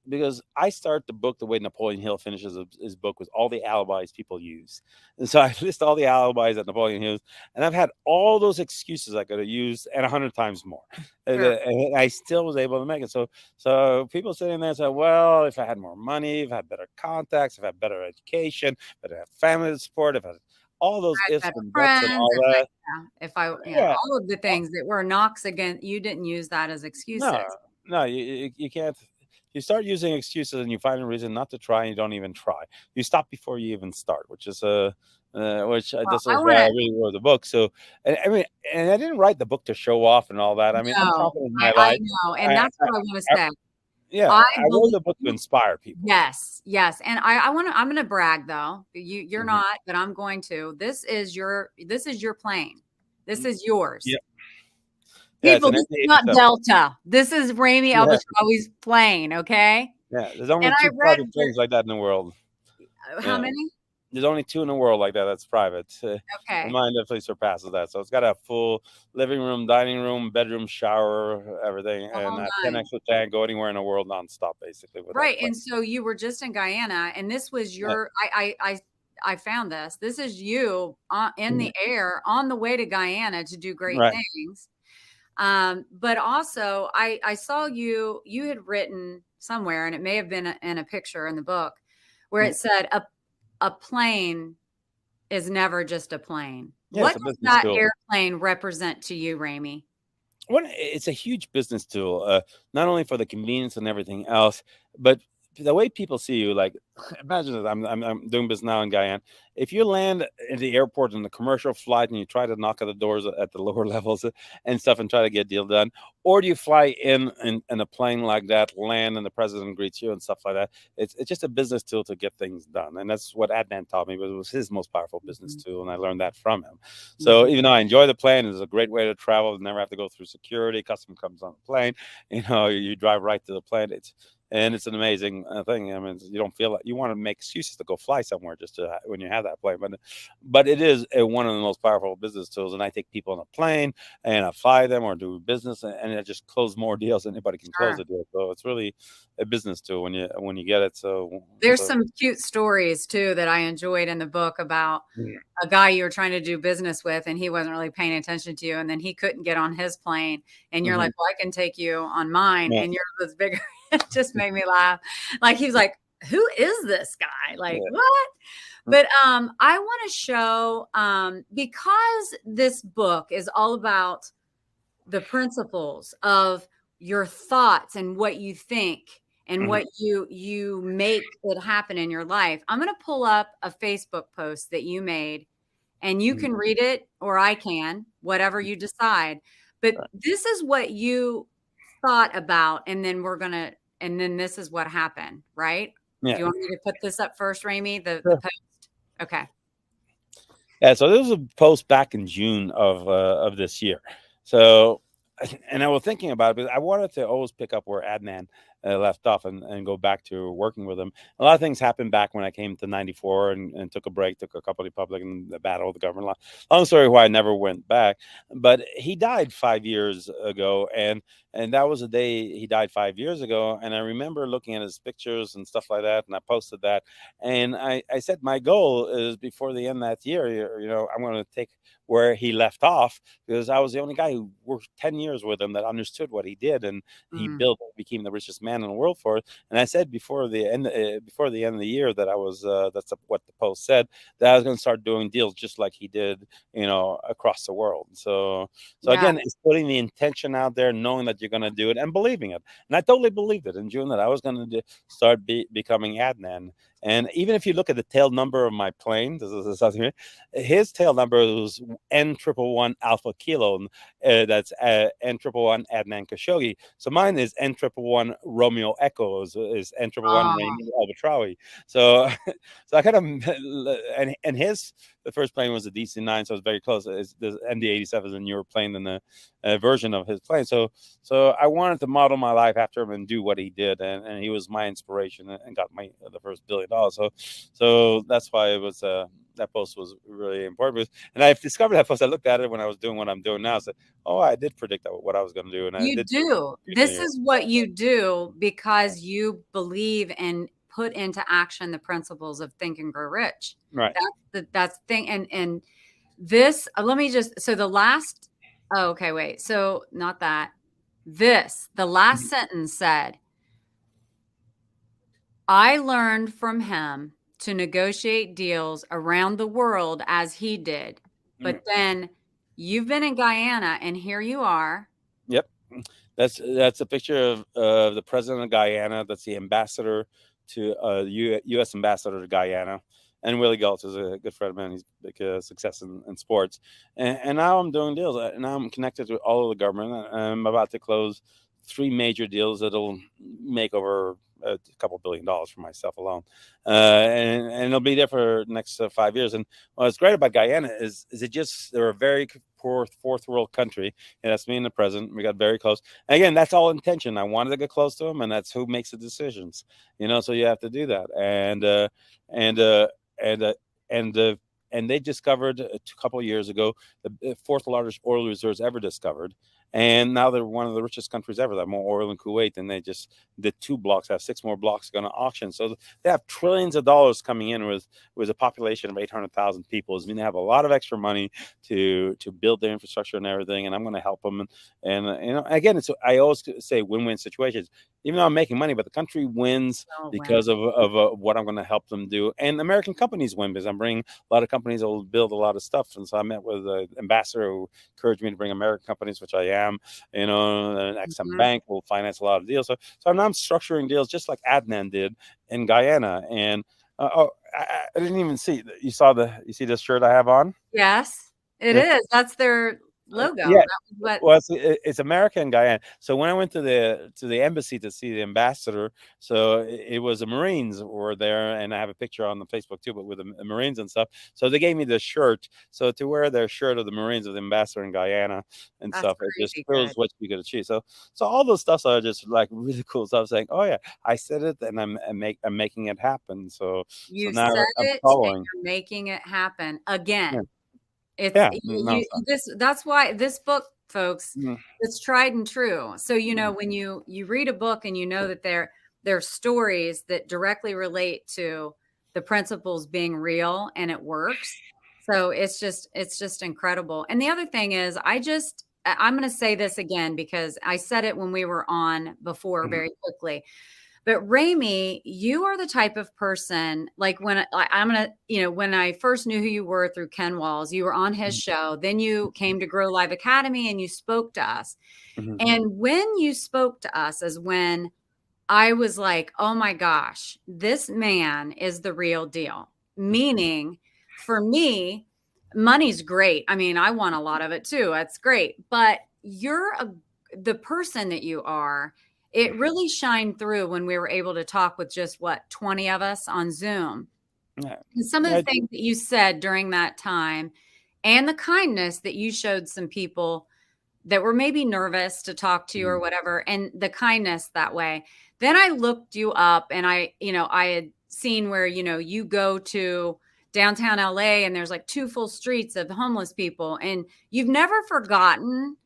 because I start the book the way Napoleon Hill finishes his book with all the alibis people use. And so I list all the alibis that Napoleon used, and I've had all those excuses I could have used and 100 times more. sure. And I still was able to make it. So people sitting there say, well, if I had more money, if I had better contacts, if I had better education, if I had family support, if I had all those I ifs had better and buts and friends, all that. if I yeah, Yeah. all of the things that were knocks against you didn't use that as No, excuses. no, you can't. You start using excuses and you find a reason not to try and you don't even try. You stop before you even start, which is Well, this I is why I wanna really wrote the book. So, and I mean, and I didn't write the book to show off and all that. I mean, I'm no, confident in my I life. know, and I, that's what I wanna I, say. yeah, I I wrote believe the book to inspire people. yes, yes, and I'm gonna brag though. You're Mhm. not, but I'm going to. This is your plane. This is yours. Yeah, yeah, it's People, an this is not MD-87. Delta. This is Ramy Yeah, El-Batrawi's plane, okay? yeah. There's only And I two read private your planes like that in the world. how Yeah. many? There's only 2 in the world like that that's private, and Okay. mine definitely surpasses that. So it's got a full living room, dining room, bedroom, shower, everything, The and whole a 10 nine. extra tank, go anywhere in the world nonstop, basically, with that Right, plane. and so you were just in Guyana, and this was Yeah. your I found this. This is you on in Mhm. the air on the way to Guyana to do great Right. things. But also I saw you had written somewhere, and it may have been in a picture in the book, where Yeah. it said a plane is never just a plane. Yeah, What it's a does business that tool. airplane represent to you, Ramy? It's a huge business tool, not only for the convenience and everything else, but the way people see you. Like, imagine that I'm doing this now in Guyana. If you land in the airport in a commercial flight and you try to knock at the doors at the lower levels and stuff and try to get a deal done, or do you fly in a plane like that, land, and the president greets you and stuff like that? It's just a business tool to get things done, and that's what Adnan taught me. But it was his most powerful business Mhm, tool, and I learned that from him. So mhm. even though I enjoy the plane, it's a great way to travel. Never have to go through security. Custom comes on the plane. You drive right to the plane. It's an amazing thing. I mean, you don't feel like you want to make excuses to go fly somewhere just to when you have that plane. But it is one of the most powerful business tools. And I take people on a plane and I fly them or do business, and I just close more deals than anybody can close Sure. a deal. So it's really a business tool when you get it. There's So some cute stories too that I enjoyed in the book about yeah. a guy you were trying to do business with, and he wasn't really paying attention to you, and then he couldn't get on his plane, and you're Mhm. like, "Well, I can take you on mine," Yeah. and yours was bigger. It just made me laugh. Like, he was like, "Who is this guy? Like, Yeah. what?" But, I wanna show, because this book is all about the principles of your thoughts and what you think and Mhm. what you make it happen in your life. I'm going to pull up a Facebook post that you made, and you Mhm. can read it or I can, whatever you decide. But Right. this is what you thought about, and then and then this is what happened, right? Do Yeah. you want me to put this up first, Ramy? The Sure. post. Okay. Yeah, so this was a post back in June of this year. So, and I was thinking about it because I wanted to always pick up where Adnan left off and go back to working with him. A lot of things happened back when I came to '94 and took a break, took a couple of Republic and the battle with the government. Long story why I never went back. But he died 5 years ago, and that was the day he died 5 years ago. And I remember looking at his pictures and stuff like that, and I posted that. And I said my goal is before the end of that year, I'm going to take where he left off because I was the only guy who worked 10 years with him that understood what he did, and he Mm, became the richest man in the world for it. And I said before the end of the year that I was what the post said, that I was going to start doing deals just like he did, across the world. So yeah. again, it's putting the intention out there, knowing that you're going to do it and believing it. And I totally believed it in June that I was going to start becoming Adnan. And even if you look at the tail number of my plane, this is something. His tail number was N111 Alpha Kilo. That's N111 Adnan Khashoggi. So mine is N111 Romeo Echo is N111 Oh, Ramy El-Batrawi. So so I kind of and his the first plane was a DC-9, so it was very close. The MD-87 is a newer plane than the version of his plane. So I wanted to model my life after him and do what he did, and he was my inspiration and got the first $1 billion. So that's why it was that post was really important. And I've discovered that post. I looked at it when I was doing what I'm doing now. I said, "Oh, I did predict what I was going to do, and I You did." do. This is what you do because you believe and put into action the principles of Think and Grow Rich. Right. That's the thing. And this, let me just, so the last, oh, okay, wait. So not that. The last sentence said, I learned from him to negotiate deals around the world as he did. But then you've been in Guyana and here you are. Yep. That's a picture of the president of Guyana. That's the ambassador to U.S. ambassador to Guyana. And Willie Galt is a good friend of mine. He's big success in sports. And now I'm doing deals. Now I'm connected to all of the government. I'm about to close 3 major deals that'll make over a couple $1 billion for myself alone, and it'll be there for the next 5 years. And what's great about Guyana is they're a very poor fourth world country, and that's me and the president. We got very close. And again, that's all intention. I wanted to get close to him, and that's who makes the decisions. So you have to do that. And they discovered a couple of years ago the 4th largest oil reserves ever discovered. And now they're one of the richest countries ever. They have more oil than Kuwait, and they just did 2 blocks. Have 6 more blocks going to auction. So they have trillions of dollars coming in with a population of 800,000 people. I mean, they have a lot of extra money to build their infrastructure and everything. And I'm going to help them. And again, I always say win-win situations. Even though I'm making money, but the country wins because of what I'm going to help them do. And American companies win because I'm bringing a lot of companies that will build a lot of stuff. And so I met with the ambassador who encouraged me to bring American companies, which I am. And Exim Bank will finance a lot of deals. So now I'm structuring deals just like Adnan did in Guyana. And I didn't even see. You see this shirt I have on? Yes, it is. That's their logo. Yeah. Well, it's America and Guyana. So when I went to the embassy to see the ambassador, so it was the Marines were there, and I have a picture on the Facebook too, but with the Marines and stuff. So they gave me the shirt. So to wear their shirt of the Marines of the ambassador in Guyana and stuff, it just shows what you could achieve. So all those stuff are just like really cool stuff. Saying, oh yeah, I said it, and I'm making it happen. So now said I'm it, following. and you're making it happen again. Yeah. That's why this book, folks, it's tried and true. So when you read a book and that they're stories that directly relate to the principles being real and it works. So it's just incredible. And the other thing is, I'm going to say this again because I said it when we were on before very quickly. But Ramy, you are the type of person, like when I first knew who you were through Ken Walls, you were on his show, then you came to Grow Live Academy and you spoke to us. And when you spoke to us is when I was like, oh my gosh, this man is the real deal. Meaning for me, money's great. I mean, I want a lot of it too. That's great. But the person that you are, it really shined through when we were able to talk with just 20 of us on Zoom. Yeah. And some of the things that you said during that time and the kindness that you showed some people that were maybe nervous to talk to you or whatever, and the kindness that way. Then I looked you up and I had seen where, you go to downtown LA and there's like 2 full streets of homeless people, and you've never forgotten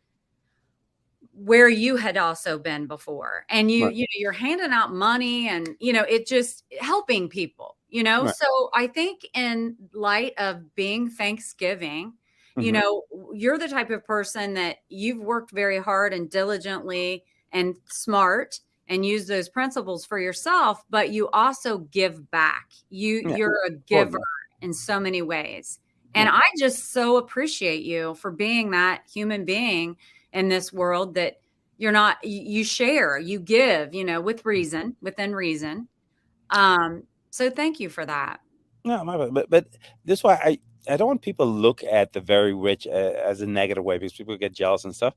where you had also been before. And you're handing out money and, it just helping people, Right. So I think in light of being Thanksgiving, you're the type of person that you've worked very hard and diligently and smart and use those principles for yourself, but you also give back. You're a giver in so many ways. And I just so appreciate you for being that human being in this world that you share, you give, within reason. So thank you for that. No, but this is why I don't want people to look at the very rich as a negative way because people get jealous and stuff.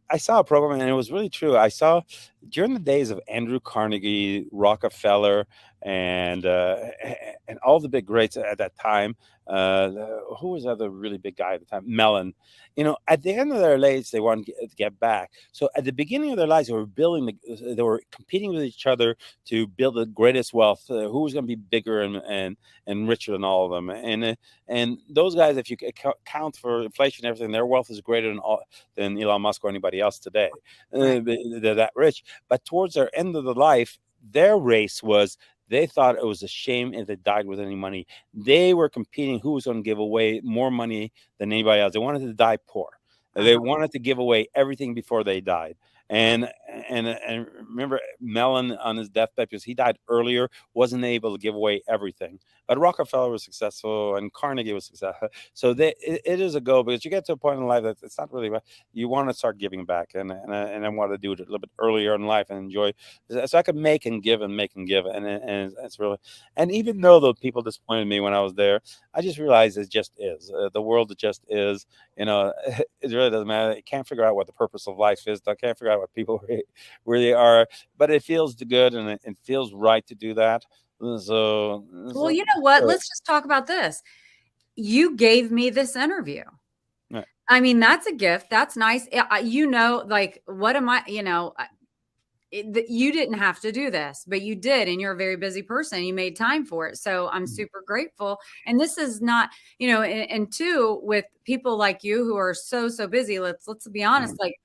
I saw a program and it was really true. I saw during the days of Andrew Carnegie, Rockefeller, and and all the big greats at that time. Who was the other really big guy at the time? Mellon. At the end of their lives, they wanted to get back. So at the beginning of their lives, they were they were competing with each other to build the greatest wealth. Who was going to be bigger and richer than all of them? And those guys, if you count for inflation and everything, their wealth is greater than Elon Musk or anybody else today. Right. They're that rich. But towards their end of the life, their race was they thought it was a shame if they died with any money. They were competing who was going to give away more money than anybody else. They wanted to die poor. They Uh-huh. wanted to give away everything before they died. And and remember Mellon on his deathbed, because he died earlier, wasn't able to give away everything. But Rockefeller was successful and Carnegie was successful. So it is a go, because you get to a point in life that it's not really you want to start giving back, and I want to do it a little bit earlier in life and enjoy, so I could make and give and make and give, and it's really. And even though the people disappointed me when I was there, I just realized it just is the world. It just is. It really doesn't matter. You can't figure out what the purpose of life is. I can't figure out what people really are, but it feels good, and it feels right to do that. So, Well, so you know what? Let's just talk about this. You gave me this interview. yeah. I mean, that's a gift. That's nice. Like, what am I, you didn't have to do this, but you did. And you're a very busy person. You made time for it. So I'm super grateful. And this is not, and two, with people like you who are so, so busy, let's be honest, like,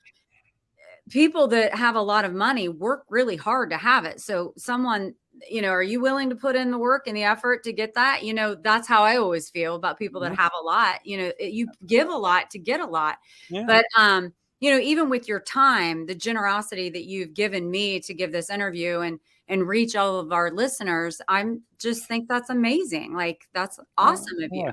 people that have a lot of money work really hard to have it. So someone, are you willing to put in the work and the effort to get that? That's how I always feel about people that have a lot. You give a lot to get a lot. Yeah. But even with your time, the generosity that you've given me to give this interview and reach all of our listeners, I'm just think that's amazing. Like, that's awesome of you. Yeah.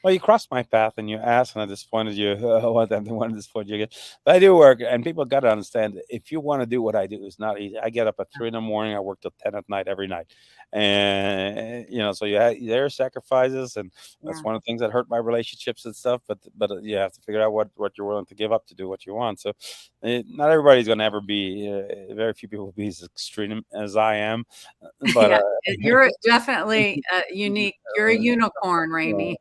Well, you crossed my path and you asked, and I disappointed you. I didn't want to disappoint you again. But I do work, and people got to understand that if you want to do what I do, it's not easy. I get up at 3 in the morning. I work till 10 at night every night, and so there are sacrifices, and that's Yeah. one of the things that hurt my relationships and stuff. But you have to figure out what you're willing to give up to do what you want. So, not everybody's going to ever be. Very few people will be as extreme as I am, but Yeah, you're definitely unique. You're a unicorn, uh, Ramy.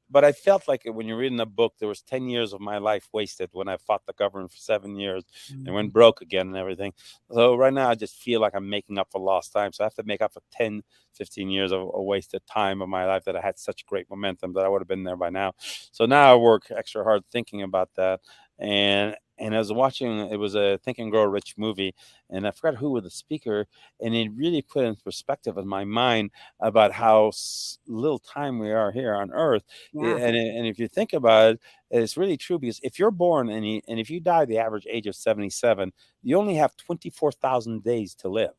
but I felt like when you're reading a book, there was 10 years of my life wasted when I fought the government for 7 years and went broke again and everything. So right now I just feel like I'm making up for lost time. So I have to make up for 10, 15 years of wasted time of my life that I had such great momentum that I would have been there by now. So now I work extra hard thinking about that. And I was watching, it was a Think and Grow Rich movie, and I forgot who was the speaker, and it really put in perspective in my mind about how little time we are here on Earth. Yeah. And if you think about it, it's really true, because if you're born and if you die the average age of 77, you only have 24,000 days to live.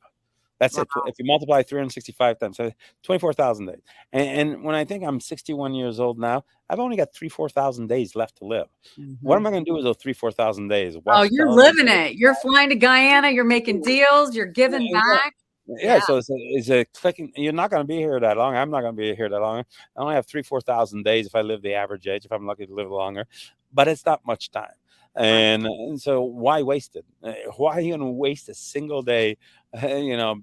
That's Wow. it. If you multiply 365 times, so 24,000 days. And when I think I'm 61 years old now, I've only got 4,000 days left to live. What am I going to do with those 4,000 days? Oh, Watch you're television? living it. You're flying to Guyana. You're making deals. You're giving back. Yeah, Yeah. so it's a clicking. You're not going to be here that long. I'm not going to be here that long. I only have 4,000 days if I live the average age, if I'm lucky to live longer, but it's not much time. Right. And so why waste it? Why are you going to waste a single day,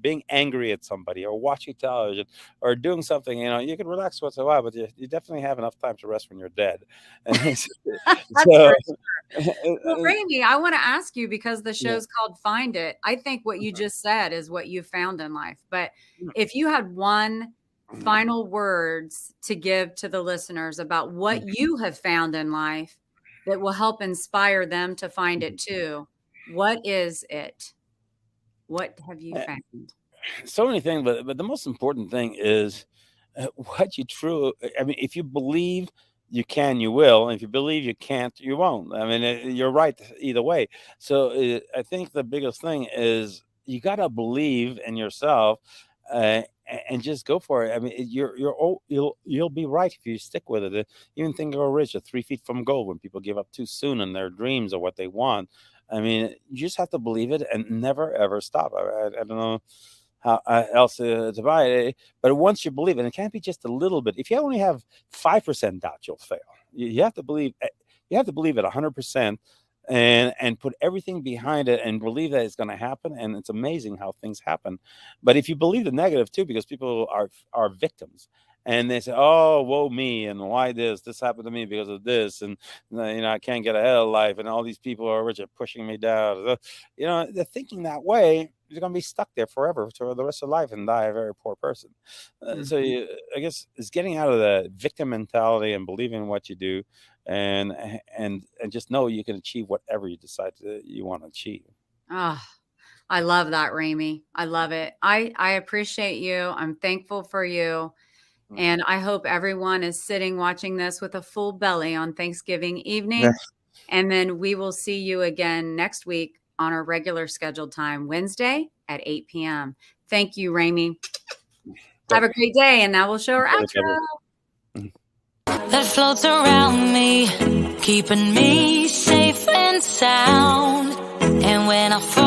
being angry at somebody or watching television or doing something? You can relax once in a while, but you definitely have enough time to rest when you're dead. That's for So, Well, Ramy, I want to ask you, because the yeah. show's called Find It. I think what you just said is what you found in life. But if you had one final words to give to the listeners about what you have found in life that will help inspire them to find it too, what is it? What have you found? So many things, but the most important thing is what you true. I mean, if you believe you can, you will. And if you believe you can't, you won't. I mean, you're right either way. So I think the biggest thing is you gotta believe in yourself. And just go for it. I mean, you'll be right if you stick with it. Even Think and Grow Rich are 3 feet from gold. When people give up too soon on their dreams or what they want, I mean, you just have to believe it and never ever stop. I don't know how else to buy it. But once you believe it, and it can't be just a little bit. If you only have 5% doubt, you'll fail. You have to believe. You have to believe it 100%. and put everything behind it and believe that it's going to happen. And it's amazing how things happen. But if you believe the negative too, because people are victims, and they say, "Oh, woe me, and why this happened to me because of this, and I can't get ahead of life, and all these people are rich are pushing me down." They're thinking that way. You're going to be stuck there forever for the rest of life and die a very poor person. Mhm. I guess it's getting out of the victim mentality and believing in what you do, and just know you can achieve whatever you decide you want to achieve. Oh, I love that, Ramy. I love it. I appreciate you. I'm thankful for you. Mm. And I hope everyone is sitting watching this with a full belly on Thanksgiving Yeah. evening. And then we will see you again next week on our regular scheduled time, Wednesday at 8 p.m. Thank you, Ramy. Have Thank a great day. And now we'll show our you. outro. That floats around me, keeping me safe and sound. And when I fall